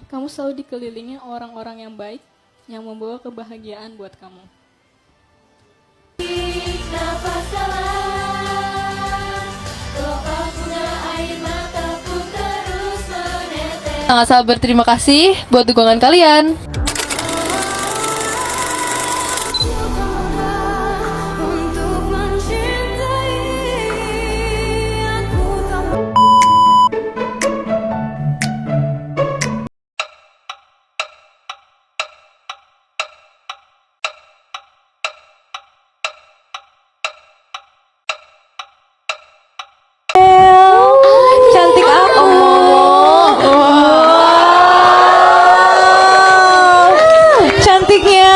Kamu selalu dikelilingi orang-orang yang baik, yang membawa kebahagiaan buat kamu. Sangat sangat berterima kasih buat dukungan kalian. Cantik apa? Cantiknya.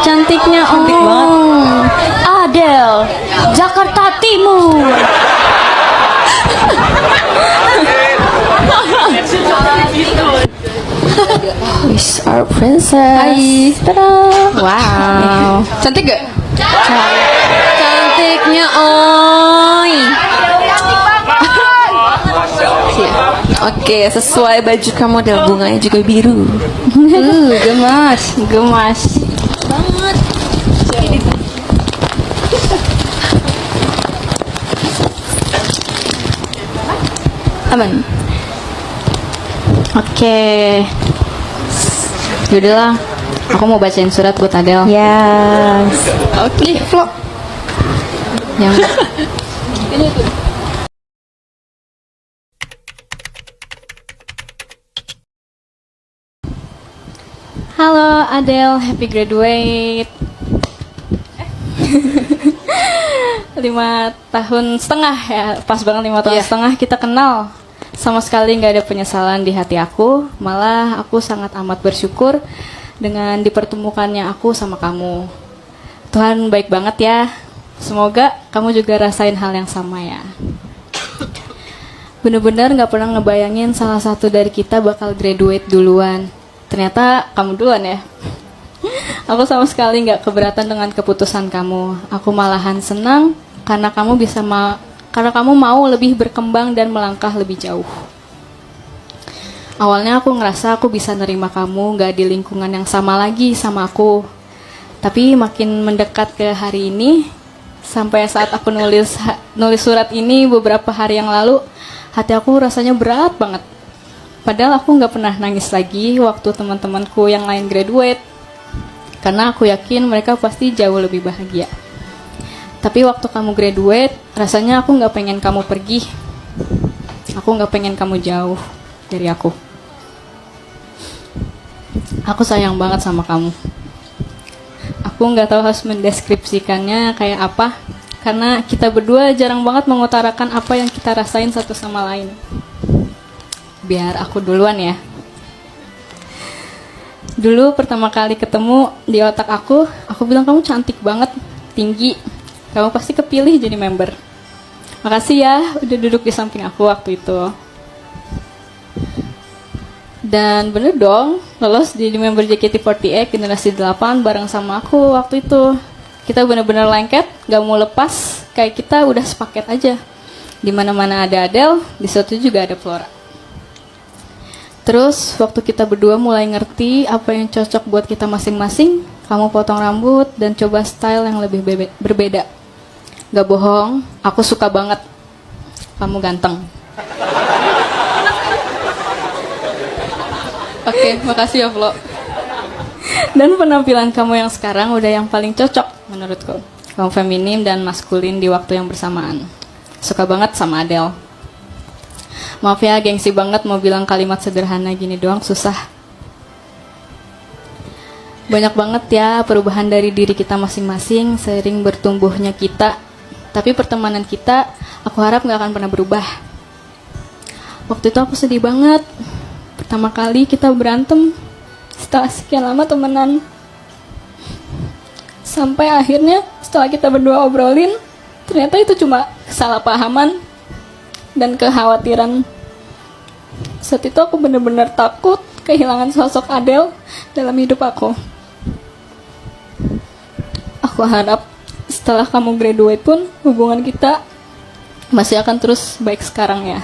Cantiknya Cantik banget. Adele, Jakarta Timur. Is our princess. Hai. Tada. Wow. Cantik gak? Cantiknya oi. Oke, sesuai baju kamu dan bunganya juga biru. Gemas banget. Aman. Oke. Yaudahlah, aku mau bacain surat buat Adele. Yes. Oke, vlog. Yang Halo Adele, happy graduate. 5 tahun setengah ya, pas banget 5 tahun Iya. setengah kita kenal. Sama sekali nggak ada penyesalan di hati aku, malah aku sangat amat bersyukur dengan dipertemukannya aku sama kamu. Tuhan baik banget ya. Semoga kamu juga rasain hal yang sama ya. Bener-bener nggak pernah ngebayangin salah satu dari kita bakal graduate duluan. Ternyata kamu duluan ya. Aku sama sekali nggak keberatan dengan keputusan kamu. Aku malahan senang karena kamu mau lebih berkembang dan melangkah lebih jauh. Awalnya aku ngerasa aku bisa nerima kamu nggak di lingkungan yang sama lagi sama aku. Tapi makin mendekat ke hari ini, sampai saat aku nulis surat ini beberapa hari yang lalu, hati aku rasanya berat banget. Padahal aku nggak pernah nangis lagi waktu teman-temanku yang lain graduate, karena aku yakin mereka pasti jauh lebih bahagia. Tapi waktu kamu graduate, rasanya aku nggak pengen kamu pergi. Aku nggak pengen kamu jauh dari aku. Aku sayang banget sama kamu. Aku nggak tahu harus mendeskripsikannya kayak apa, karena kita berdua jarang banget mengutarakan apa yang kita rasain satu sama lain. Biar aku duluan ya. Dulu pertama kali ketemu di otak aku bilang kamu cantik banget, tinggi. Kamu pasti kepilih jadi member. Makasih ya udah duduk di samping aku waktu itu. Dan bener dong, lolos jadi member JKT48 generasi 8 bareng sama aku waktu itu. Kita bener-bener lengket, gak mau lepas, kayak kita udah sepaket aja. Di mana-mana ada Adele, di situ juga ada Flora. Terus waktu kita berdua mulai ngerti apa yang cocok buat kita masing-masing, kamu potong rambut dan coba style yang lebih berbeda. Gak bohong, aku suka banget. Kamu ganteng. Oke, makasih ya Flo. Dan penampilan kamu yang sekarang udah yang paling cocok menurutku. Kamu feminim dan maskulin di waktu yang bersamaan. Suka banget sama Adele. Maaf ya, gengsi banget mau bilang kalimat sederhana gini doang, susah. Banyak banget ya perubahan dari diri kita masing-masing seiring bertumbuhnya kita. Tapi pertemanan kita, aku harap gak akan pernah berubah. Waktu itu aku sedih banget. Pertama kali kita berantem setelah sekian lama temenan. Sampai akhirnya setelah kita berdua obrolin, ternyata itu cuma kesalahpahaman dan kekhawatiran. Saat itu aku benar-benar takut kehilangan sosok Adele dalam hidup aku. Aku harap setelah kamu graduate pun hubungan kita masih akan terus baik sekarang ya.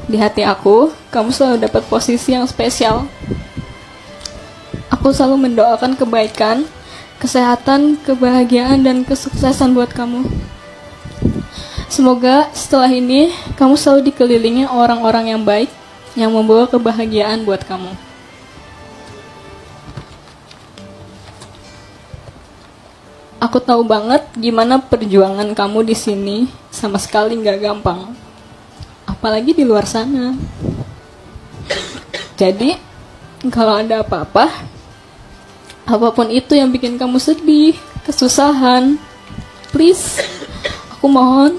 Di hati aku, kamu selalu dapat posisi yang spesial. Aku selalu mendoakan kebaikan, kesehatan, kebahagiaan, dan kesuksesan buat kamu. Semoga setelah ini, kamu selalu dikelilingi orang-orang yang baik, yang membawa kebahagiaan buat kamu. Aku tahu banget gimana perjuangan kamu di sini, sama sekali nggak gampang. Apalagi di luar sana. Jadi, kalau ada apa-apa, apapun itu yang bikin kamu sedih, kesusahan, please, aku mohon,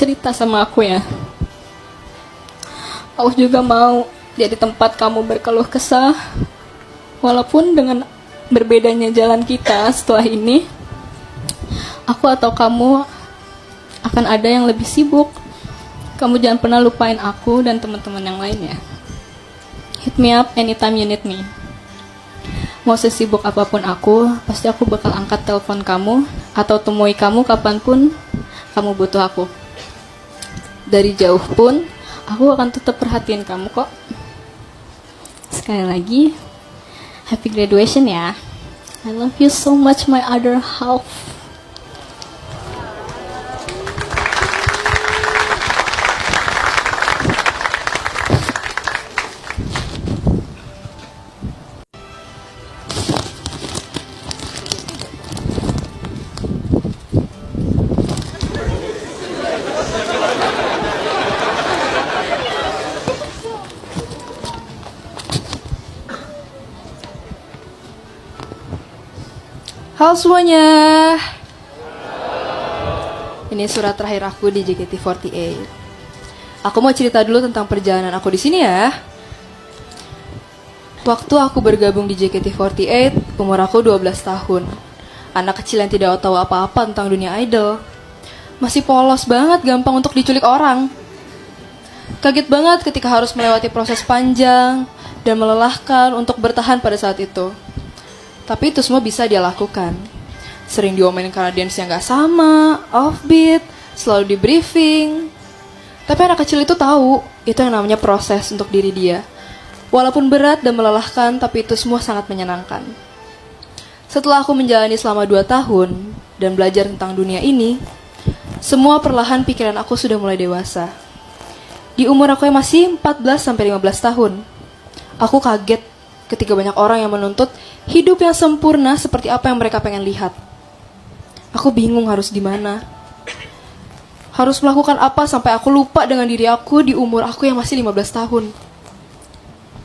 cerita sama aku ya. Aku juga mau jadi tempat kamu berkeluh kesah. Walaupun dengan berbedanya jalan kita setelah ini, aku atau kamu akan ada yang lebih sibuk. Kamu jangan pernah lupain aku dan teman-teman yang lain ya. Hit me up anytime you need me. Mau sesibuk apapun aku, pasti aku bakal angkat telepon kamu atau temui kamu kapanpun kamu butuh aku. Dari jauh pun, aku akan tetap perhatiin kamu kok. Sekali lagi, happy graduation ya. I love you so much, my other half. Halo semuanya. Ini surat terakhir aku di JKT48. Aku mau cerita dulu tentang perjalanan aku di sini ya. Waktu aku bergabung di JKT48, umur aku 12 tahun. Anak kecil yang tidak tahu apa-apa tentang dunia idol. Masih polos banget, gampang untuk diculik orang. Kaget banget ketika harus melewati proses panjang dan melelahkan untuk bertahan pada saat itu. Tapi itu semua bisa dia lakukan. Sering diomelin karena dance-nya gak sama, offbeat, selalu di briefing. Tapi anak kecil itu tahu, itu yang namanya proses untuk diri dia. Walaupun berat dan melelahkan, tapi itu semua sangat menyenangkan. Setelah aku menjalani selama 2 tahun dan belajar tentang dunia ini, semua perlahan pikiran aku sudah mulai dewasa. Di umur aku yang masih 14-15 tahun, aku kaget ketika banyak orang yang menuntut hidup yang sempurna seperti apa yang mereka pengen lihat. Aku bingung harus gimana. Harus melakukan apa sampai aku lupa dengan diri aku di umur aku yang masih 15 tahun.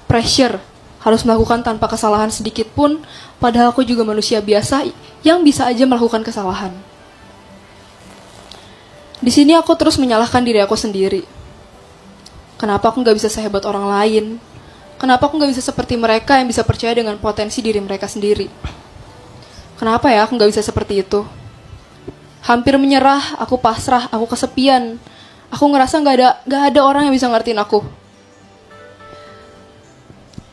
Pressure, harus melakukan tanpa kesalahan sedikit pun, padahal aku juga manusia biasa yang bisa aja melakukan kesalahan. Di sini aku terus menyalahkan diri aku sendiri. Kenapa aku gak bisa sehebat orang lain? Kenapa aku gak bisa seperti mereka yang bisa percaya dengan potensi diri mereka sendiri? Kenapa ya aku gak bisa seperti itu? Hampir menyerah, aku pasrah, aku kesepian. Aku ngerasa gak ada orang yang bisa ngertiin aku.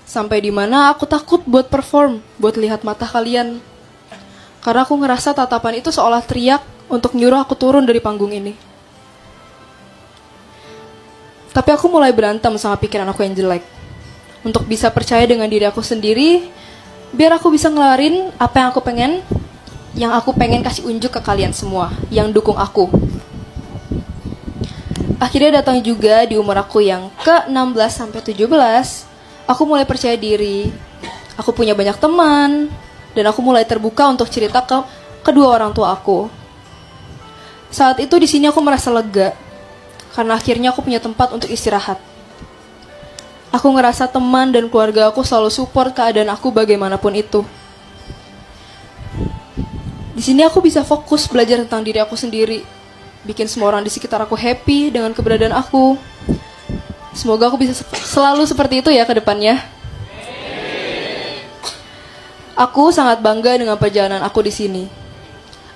Sampai di mana aku takut buat perform, buat lihat mata kalian. Karena aku ngerasa tatapan itu seolah teriak untuk nyuruh aku turun dari panggung ini. Tapi aku mulai berantem sama pikiran aku yang jelek. Untuk bisa percaya dengan diri aku sendiri, biar aku bisa ngelarin apa yang aku pengen kasih unjuk ke kalian semua, yang dukung aku. Akhirnya datang juga di umur aku yang ke-16-17, aku mulai percaya diri, aku punya banyak teman, dan aku mulai terbuka untuk cerita ke kedua orang tua aku. Saat itu di sini aku merasa lega, karena akhirnya aku punya tempat untuk istirahat. Aku ngerasa teman dan keluarga aku selalu support keadaan aku bagaimanapun itu. Di sini aku bisa fokus belajar tentang diri aku sendiri, bikin semua orang di sekitar aku happy dengan keberadaan aku. Semoga aku bisa selalu seperti itu ya ke depannya. Aku sangat bangga dengan perjalanan aku di sini.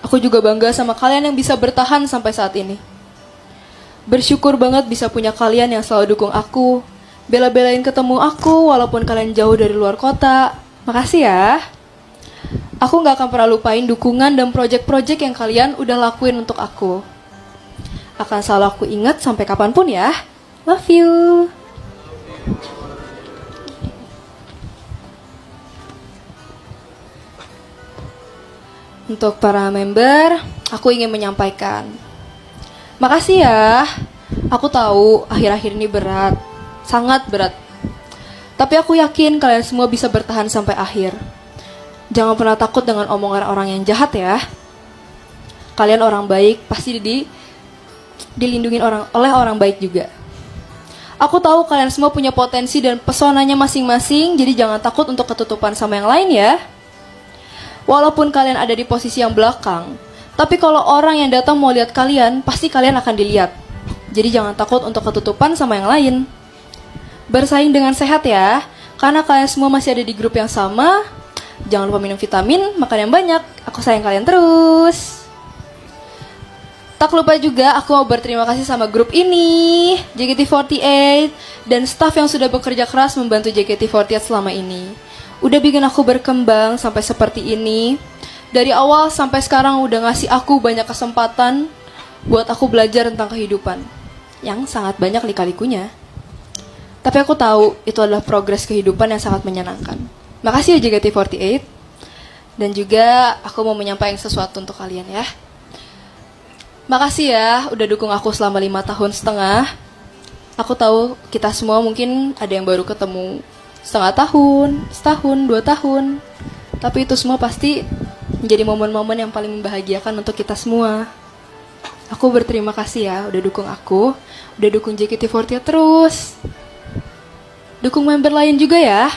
Aku juga bangga sama kalian yang bisa bertahan sampai saat ini. Bersyukur banget bisa punya kalian yang selalu dukung aku, bela-belain ketemu aku walaupun kalian jauh dari luar kota. Makasih ya. Aku gak akan pernah lupain dukungan dan project-project yang kalian udah lakuin untuk aku. Akan selalu aku ingat sampai kapanpun ya. Love you. Untuk para member, aku ingin menyampaikan, makasih ya. Aku tahu akhir-akhir ini berat, sangat berat. Tapi aku yakin kalian semua bisa bertahan sampai akhir. Jangan pernah takut dengan omongan orang yang jahat ya. Kalian orang baik, pasti dilindungi oleh orang baik juga. Aku tahu kalian semua punya potensi dan pesonanya masing-masing, jadi jangan takut untuk ketutupan sama yang lain ya. Walaupun kalian ada di posisi yang belakang, tapi kalau orang yang datang mau lihat kalian, pasti kalian akan dilihat. Jadi jangan takut untuk ketutupan sama yang lain. Bersaing dengan sehat ya, karena kalian semua masih ada di grup yang sama. Jangan lupa minum vitamin, makan yang banyak. Aku sayang kalian terus. Tak lupa juga aku mau berterima kasih sama grup ini, JKT48, dan staf yang sudah bekerja keras membantu JKT48 selama ini. Udah bikin aku berkembang sampai seperti ini. Dari awal sampai sekarang udah ngasih aku banyak kesempatan buat aku belajar tentang kehidupan, yang sangat banyak lika-likunya. Tapi aku tahu itu adalah progres kehidupan yang sangat menyenangkan. Makasih ya JKT48. Dan juga aku mau menyampaikan sesuatu untuk kalian ya. Makasih ya udah dukung aku selama 5 tahun setengah. Aku tahu kita semua mungkin ada yang baru ketemu setengah tahun, setahun, 2 tahun. Tapi itu semua pasti menjadi momen-momen yang paling membahagiakan untuk kita semua. Aku berterima kasih ya udah dukung aku, udah dukung JKT48 terus. Dukung member lain juga ya.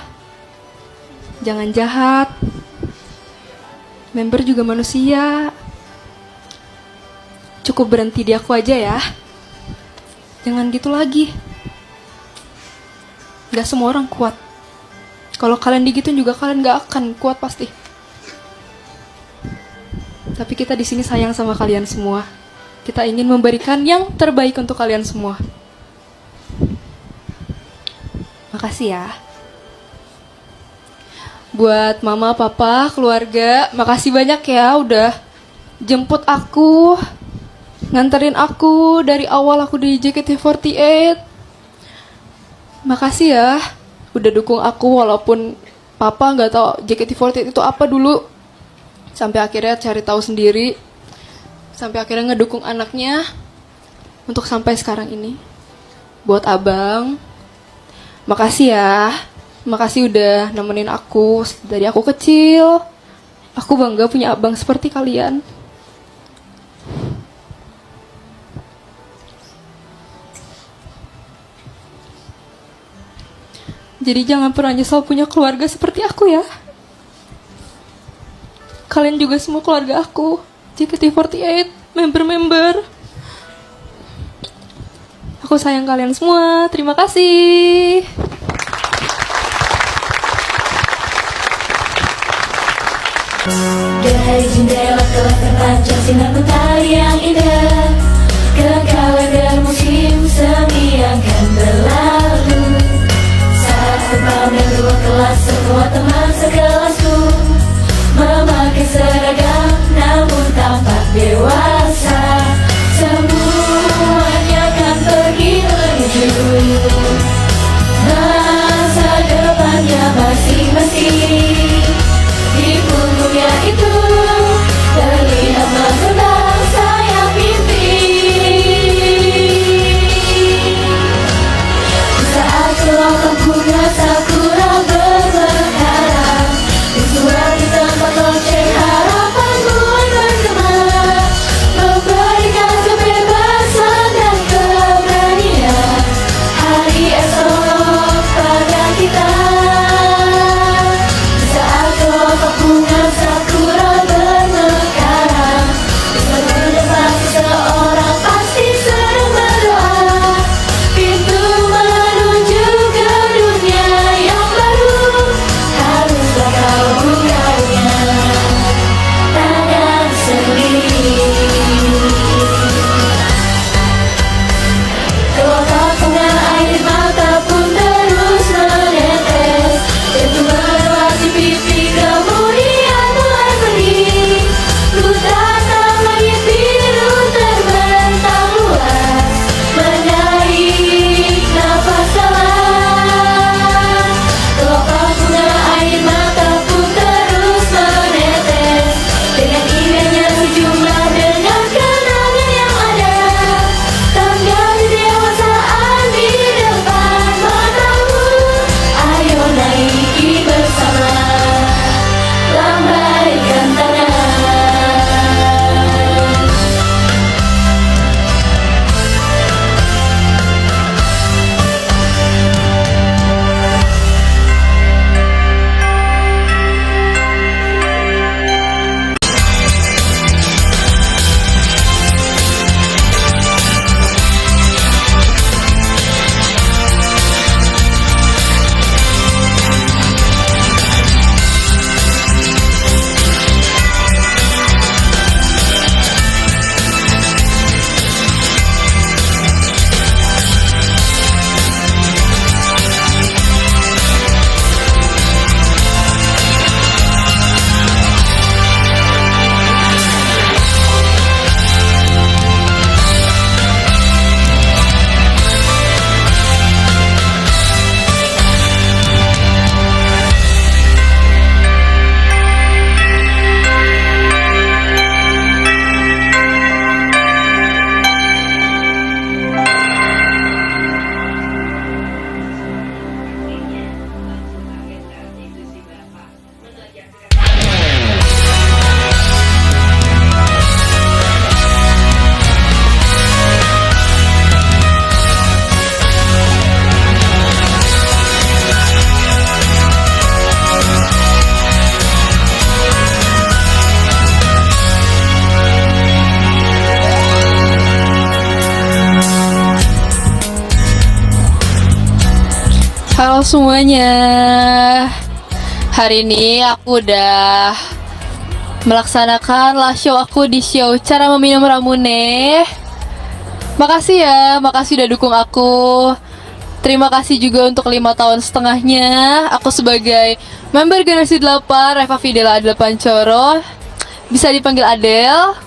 Jangan jahat. Member juga manusia. Cukup berhenti di aku aja ya. Jangan gitu lagi. Gak semua orang kuat. Kalau kalian digituin juga kalian gak akan kuat pasti. Tapi kita di sini sayang sama kalian semua. Kita ingin memberikan yang terbaik untuk kalian semua. Makasih ya. Buat mama, papa, keluarga, makasih banyak ya udah jemput aku, nganterin aku dari awal aku di JKT48. Makasih ya udah dukung aku walaupun papa nggak tahu JKT48 itu apa dulu. Sampai akhirnya cari tahu sendiri. Sampai akhirnya ngedukung anaknya untuk sampai sekarang ini. Buat abang, makasih ya. Makasih udah nemenin aku dari aku kecil. Aku bangga punya abang seperti kalian. Jadi jangan pernah nyesal punya keluarga seperti aku ya. Kalian juga semua keluarga aku, JKT48, member-member. Aku sayang kalian semua, terima kasih. Dari jendela telah terpancar sinar mentari yang indah. Kekalahan musim semi akan berlalu. Saat terpandang dua kelas, semua teman sekelasku memakai seragam namun tampak dewasa. Semuanya akan pergi menuju masa depannya masing-masing. Di punggungnya itu terlihat membentang sayap mimpi. Halo semuanya. Hari ini aku udah melaksanakan live show aku di show Cara Meminum Ramune. Makasih ya, makasih udah dukung aku. Terima kasih juga untuk 5 tahun setengahnya aku sebagai member generasi 8 Reva Fidela Adel Pancoro. Bisa dipanggil Adel.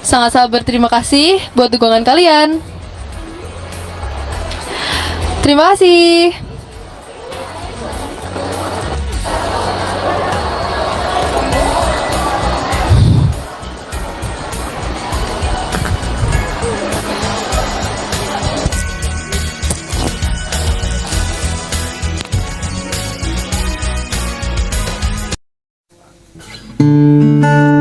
Sangat-sangat berterima kasih buat dukungan kalian. Terima kasih. Thank